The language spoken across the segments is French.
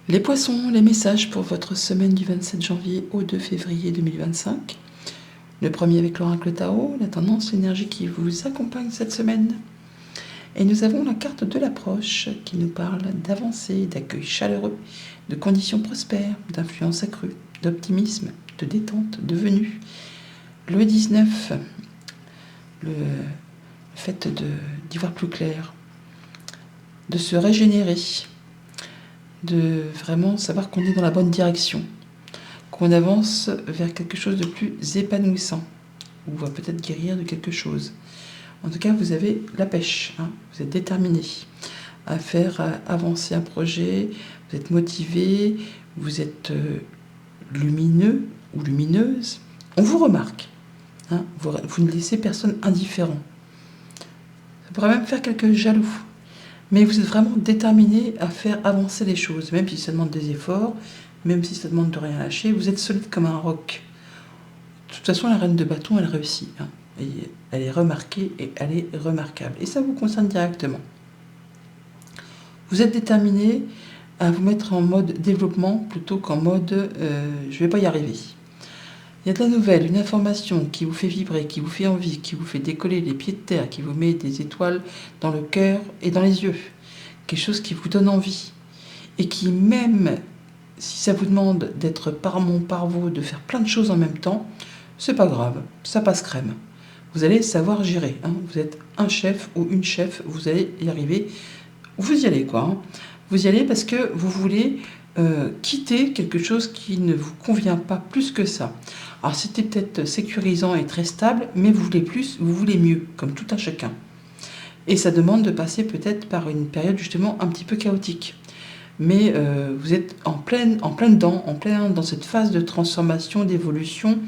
Les poissons, les messages pour votre semaine du 27 janvier au 2 février 2025. Le premier avec l'oracle Tao, la tendance, l'énergie qui vous accompagne cette semaine. Et nous avons la carte de l'approche qui nous parle d'avancée, d'accueil chaleureux, de conditions prospères, d'influence accrue, d'optimisme, de détente, de venue. Le 19, le fait d'y voir plus clair, de se régénérer, de vraiment savoir qu'on est dans la bonne direction, qu'on avance vers quelque chose de plus épanouissant, ou va peut-être guérir de quelque chose. En tout cas, vous avez la pêche, vous êtes déterminé à faire avancer un projet, vous êtes motivé, vous êtes lumineux ou lumineuse. On vous remarque, vous ne laissez personne indifférent. Ça pourrait même faire quelques jaloux. Mais vous êtes vraiment déterminé à faire avancer les choses, même si ça demande des efforts, même si ça demande de rien lâcher, vous êtes solide comme un roc. De toute façon, la reine de bâton, elle réussit. Et elle est remarquée et elle est remarquable. Et ça vous concerne directement. Vous êtes déterminé à vous mettre en mode développement plutôt qu'en mode je ne vais pas y arriver. Il y a de la nouvelle, une information qui vous fait vibrer, qui vous fait envie, qui vous fait décoller les pieds de terre, qui vous met des étoiles dans le cœur et dans les yeux. Quelque chose qui vous donne envie. Et qui, même si ça vous demande d'être parmon, parvo, de faire plein de choses en même temps, c'est pas grave, ça passe crème. Vous allez savoir gérer. Vous êtes un chef ou une chef, vous allez y arriver. Vous y allez quoi. Vous y allez parce que vous voulez quitter quelque chose qui ne vous convient pas plus que ça. Alors c'était peut-être sécurisant et très stable, mais vous voulez plus, vous voulez mieux, comme tout un chacun. Et ça demande de passer peut-être par une période justement un petit peu chaotique. Mais vous êtes en plein dans cette phase de transformation, d'évolution,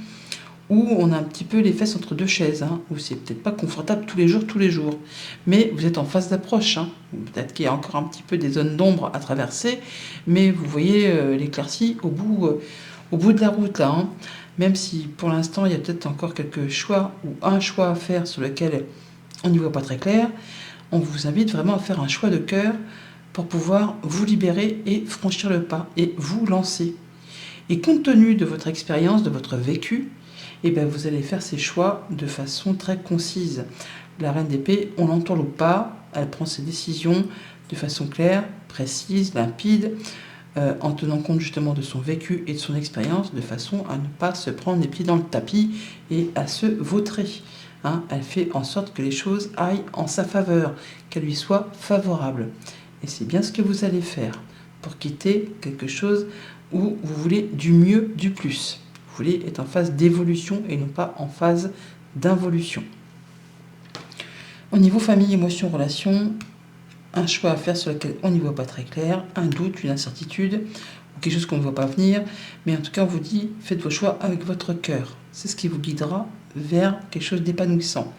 où on a un petit peu les fesses entre deux chaises, où c'est peut-être pas confortable tous les jours, mais vous êtes en phase d'approche, peut-être qu'il y a encore un petit peu des zones d'ombre à traverser, mais vous voyez l'éclaircie au bout de la route, là, même si pour l'instant il y a peut-être encore quelques choix, ou un choix à faire sur lequel on n'y voit pas très clair, on vous invite vraiment à faire un choix de cœur pour pouvoir vous libérer et franchir le pas, et vous lancer. Et compte tenu de votre expérience, de votre vécu, vous allez faire ces choix de façon très concise. La reine d'épée, on l'entourloupe pas, elle prend ses décisions de façon claire, précise, limpide, en tenant compte justement de son vécu et de son expérience, de façon à ne pas se prendre les pieds dans le tapis et à se vautrer. Elle fait en sorte que les choses aillent en sa faveur, qu'elles lui soient favorables. Et c'est bien ce que vous allez faire pour quitter quelque chose où vous voulez du mieux, du plus. Vous voulez être en phase d'évolution et non pas en phase d'involution. Au niveau famille, émotion, relation, un choix à faire sur lequel on n'y voit pas très clair, un doute, une incertitude, ou quelque chose qu'on ne voit pas venir. Mais en tout cas, on vous dit, faites vos choix avec votre cœur. C'est ce qui vous guidera vers quelque chose d'épanouissant.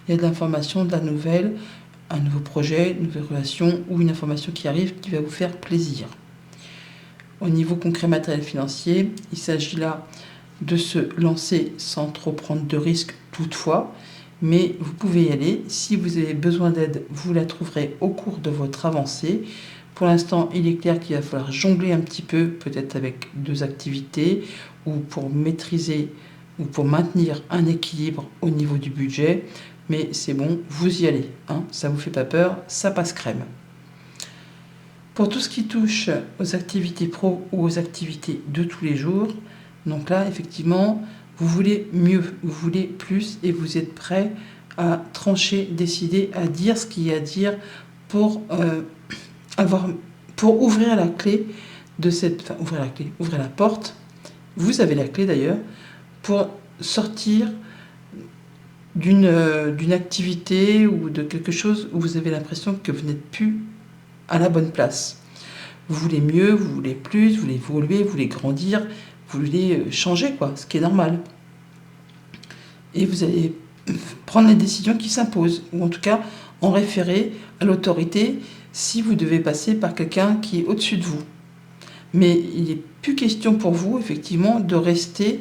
Il y a de l'information, de la nouvelle, un nouveau projet, une nouvelle relation ou une information qui arrive qui va vous faire plaisir. Au niveau concret, matériel, financier, il s'agit là de se lancer sans trop prendre de risques toutefois, mais vous pouvez y aller. Si vous avez besoin d'aide, vous la trouverez au cours de votre avancée. Pour l'instant, il est clair qu'il va falloir jongler un petit peu, peut-être avec 2 activités, ou pour maîtriser ou pour maintenir un équilibre au niveau du budget, mais c'est bon, vous y allez, ça ne vous fait pas peur, ça passe crème. Pour tout ce qui touche aux activités pro ou aux activités de tous les jours, donc là, effectivement, vous voulez mieux, vous voulez plus et vous êtes prêt à trancher, décider, à dire ce qu'il y a à dire pour ouvrir la clé de ouvrir la porte. Vous avez la clé d'ailleurs pour sortir d'une activité ou de quelque chose où vous avez l'impression que vous n'êtes plus à la bonne place. Vous voulez mieux, vous voulez plus, vous voulez évoluer, vous voulez grandir, vous voulez changer, ce qui est normal. Et vous allez prendre les décisions qui s'imposent, ou en tout cas en référer à l'autorité si vous devez passer par quelqu'un qui est au-dessus de vous. Mais il n'est plus question pour vous, effectivement, de rester,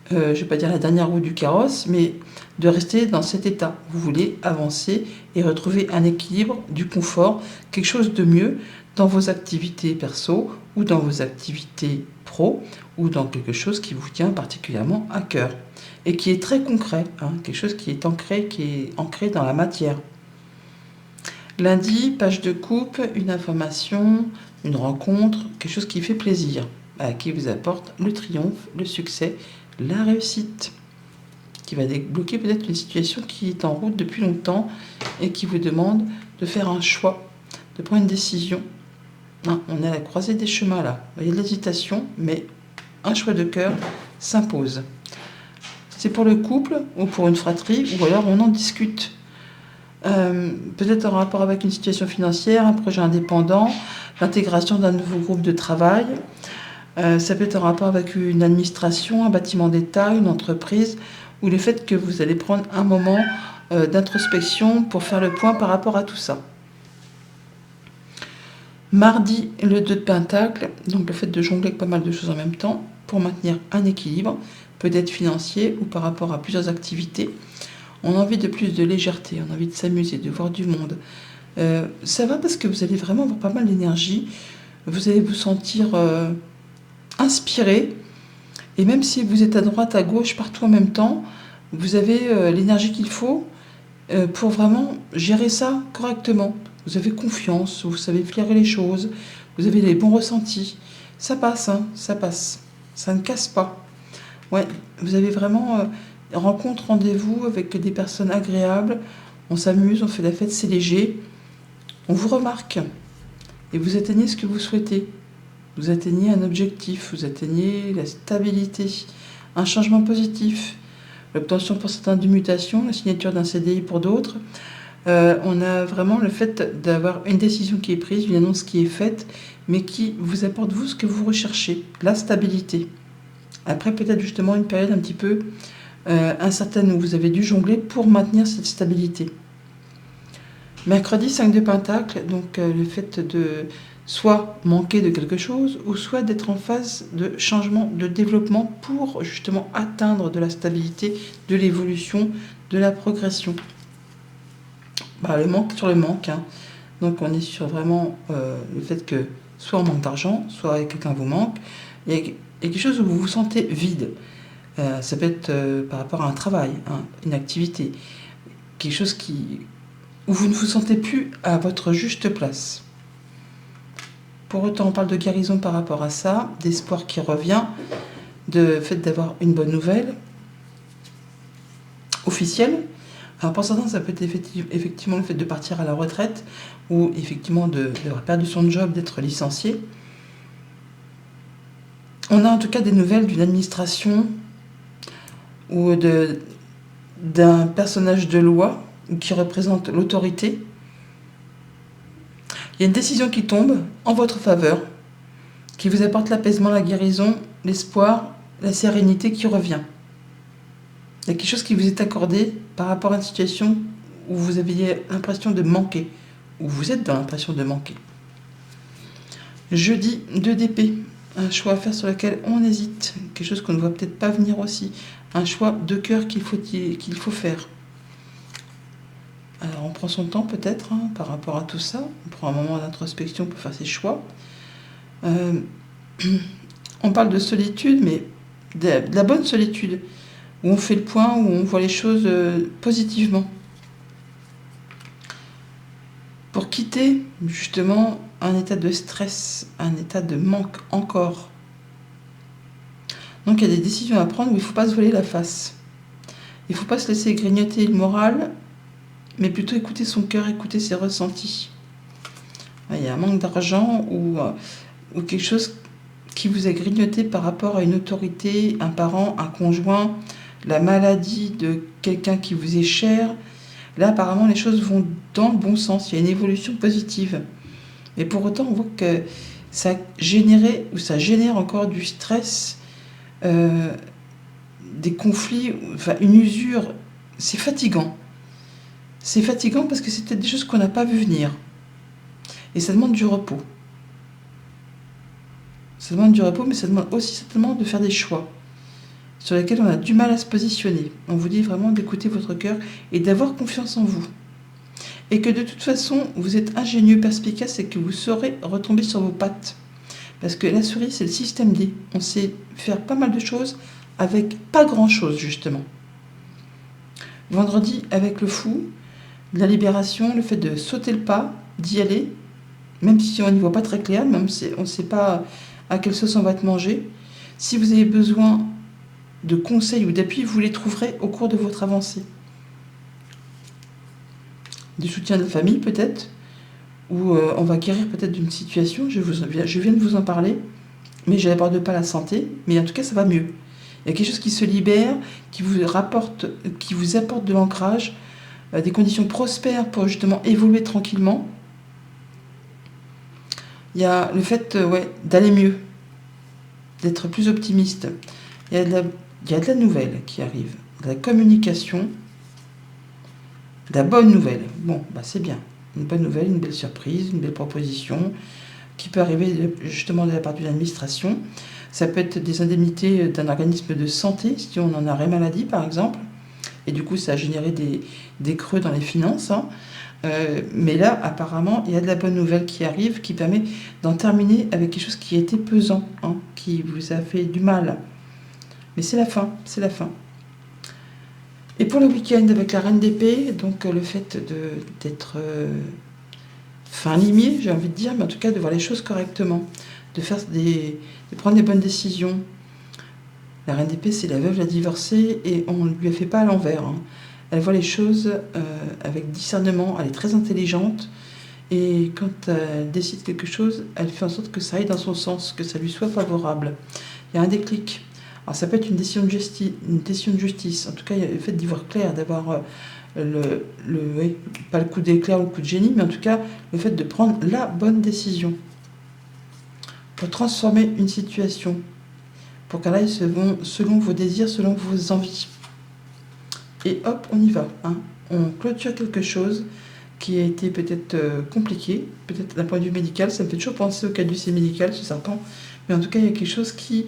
je ne vais pas dire la dernière roue du carrosse, mais de rester dans cet état. Vous voulez avancer et retrouver un équilibre, du confort, quelque chose de mieux, dans vos activités perso ou dans vos activités pro ou dans quelque chose qui vous tient particulièrement à cœur et qui est très concret, quelque chose qui est ancré dans la matière. Lundi, page de coupe, une information, une rencontre, quelque chose qui fait plaisir, qui vous apporte le triomphe, le succès, la réussite, qui va débloquer peut-être une situation qui est en route depuis longtemps et qui vous demande de faire un choix, de prendre une décision. On est à la croisée des chemins là. Il y a de l'hésitation, mais un choix de cœur s'impose. C'est pour le couple ou pour une fratrie, ou alors on en discute. Peut-être en rapport avec une situation financière, un projet indépendant, l'intégration d'un nouveau groupe de travail. Ça peut être en rapport avec une administration, un bâtiment d'État, une entreprise, ou le fait que vous allez prendre un moment d'introspection pour faire le point par rapport à tout ça. Mardi, le 2 de Pentacle, donc le fait de jongler avec pas mal de choses en même temps pour maintenir un équilibre, peut-être financier ou par rapport à plusieurs activités. On a envie de plus de légèreté, on a envie de s'amuser, de voir du monde. Ça va parce que vous allez vraiment avoir pas mal d'énergie, vous allez vous sentir inspiré, et même si vous êtes à droite, à gauche, partout en même temps, vous avez l'énergie qu'il faut pour vraiment gérer ça correctement. Vous avez confiance, vous savez flairer les choses, vous avez les bons ressentis. Ça passe, ça passe. Ça ne casse pas. Ouais, vous avez vraiment rencontre, rendez-vous avec des personnes agréables. On s'amuse, on fait la fête, c'est léger. On vous remarque. Et vous atteignez ce que vous souhaitez. Vous atteignez un objectif, vous atteignez la stabilité, un changement positif, l'obtention pour certains d'une mutation, la signature d'un CDI pour d'autres. On a vraiment le fait d'avoir une décision qui est prise, une annonce qui est faite, mais qui vous apporte, vous, ce que vous recherchez, la stabilité. Après, peut-être justement une période un petit peu incertaine où vous avez dû jongler pour maintenir cette stabilité. Mercredi, 5 de Pentacle, donc le fait de soit manquer de quelque chose, ou soit d'être en phase de changement, de développement pour justement atteindre de la stabilité, de l'évolution, de la progression. Le manque sur le manque. Donc on est sur vraiment le fait que soit on manque d'argent, soit quelqu'un vous manque. Il y a quelque chose où vous vous sentez vide. Ça peut être par rapport à un travail, une activité. Quelque chose où vous ne vous sentez plus à votre juste place. Pour autant, on parle de guérison par rapport à ça, d'espoir qui revient, de fait d'avoir une bonne nouvelle officielle. Alors pour certains, ça peut être effectivement le fait de partir à la retraite ou effectivement d'avoir perdu son job, d'être licencié. On a en tout cas des nouvelles d'une administration ou d'un personnage de loi qui représente l'autorité. Il y a une décision qui tombe en votre faveur, qui vous apporte l'apaisement, la guérison, l'espoir, la sérénité qui revient. Il y a quelque chose qui vous est accordé par rapport à une situation où vous aviez l'impression de manquer, où vous êtes dans l'impression de manquer. Jeudi, 2 d'épée, un choix à faire sur lequel on hésite, quelque chose qu'on ne voit peut-être pas venir aussi, un choix de cœur qu'il faut faire. Alors on prend son temps peut-être par rapport à tout ça, on prend un moment d'introspection pour faire ses choix. On parle de solitude, mais de la bonne solitude, où on fait le point, où on voit les choses positivement. Pour quitter justement un état de stress, un état de manque encore. Donc il y a des décisions à prendre où il ne faut pas se voiler la face. Il ne faut pas se laisser grignoter le moral, mais plutôt écouter son cœur, écouter ses ressentis. Il y a un manque d'argent ou quelque chose qui vous a grignoté par rapport à une autorité, un parent, un conjoint, la maladie de quelqu'un qui vous est cher. Là, apparemment, les choses vont dans le bon sens. Il y a une évolution positive. Mais pour autant, on voit que ça génère encore du stress, des conflits, une usure. C'est fatigant. C'est fatigant parce que c'est peut-être des choses qu'on n'a pas vu venir. Et ça demande du repos. Ça demande du repos, mais ça demande aussi certainement de faire des choix sur lesquels on a du mal à se positionner. On vous dit vraiment d'écouter votre cœur et d'avoir confiance en vous. et que de toute façon, vous êtes ingénieux, perspicace et que vous saurez retomber sur vos pattes. Parce que la souris, c'est le système D. On sait faire pas mal de choses avec pas grand-chose, justement. Vendredi, avec le fou, la libération, le fait de sauter le pas, d'y aller, même si on n'y voit pas très clair, même si on ne sait pas à quelle sauce on va te manger. Si vous avez besoin de conseils ou d'appui, vous les trouverez au cours de votre avancée. Du soutien de la famille, peut-être, ou on va guérir peut-être d'une situation, je viens de vous en parler, mais je n'aborde pas la santé, mais en tout cas, ça va mieux. Il y a quelque chose qui se libère, qui vous apporte de l'ancrage, des conditions prospères pour justement évoluer tranquillement. Il y a le fait d'aller mieux, d'être plus optimiste. Il y a de la nouvelle qui arrive, de la communication, de la bonne nouvelle. Bon, c'est bien. Une bonne nouvelle, une belle surprise, une belle proposition qui peut arriver justement de la part d'une administration. Ça peut être des indemnités d'un organisme de santé, si on en arrêt maladie par exemple. Et du coup, ça a généré des creux dans les finances. Mais là, apparemment, il y a de la bonne nouvelle qui arrive, qui permet d'en terminer avec quelque chose qui a été pesant, qui vous a fait du mal. Mais c'est la fin, c'est la fin. Et pour le week-end avec la reine d'épée, donc le fait d'être fin limier, j'ai envie de dire, mais en tout cas de voir les choses correctement, de prendre des bonnes décisions. La reine d'épée, c'est la veuve, la divorcée, et on ne lui a fait pas à l'envers. Elle voit les choses avec discernement, elle est très intelligente, et quand elle décide quelque chose, elle fait en sorte que ça aille dans son sens, que ça lui soit favorable. Il y a un déclic. Alors ça peut être une décision de justice, en tout cas le fait d'y voir clair, d'avoir pas le coup d'éclair ou le coup de génie, mais en tout cas le fait de prendre la bonne décision pour transformer une situation, pour qu'elle aille selon vos désirs, selon vos envies. Et hop, on y va. On clôture quelque chose qui a été peut-être compliqué, peut-être d'un point de vue médical. Ça me fait toujours penser au caducée médical, ce serpent. Mais en tout cas, il y a quelque chose qui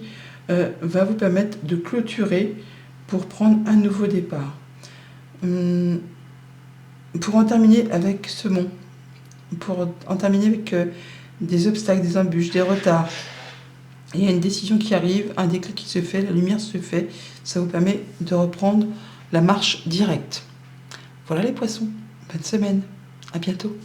va vous permettre de clôturer pour prendre un nouveau départ. Pour en terminer avec ce mont, pour en terminer avec des obstacles, des embûches, des retards. Il y a une décision qui arrive, un déclic qui se fait, la lumière se fait. Ça vous permet de reprendre la marche directe. Voilà les poissons. Bonne semaine. À bientôt.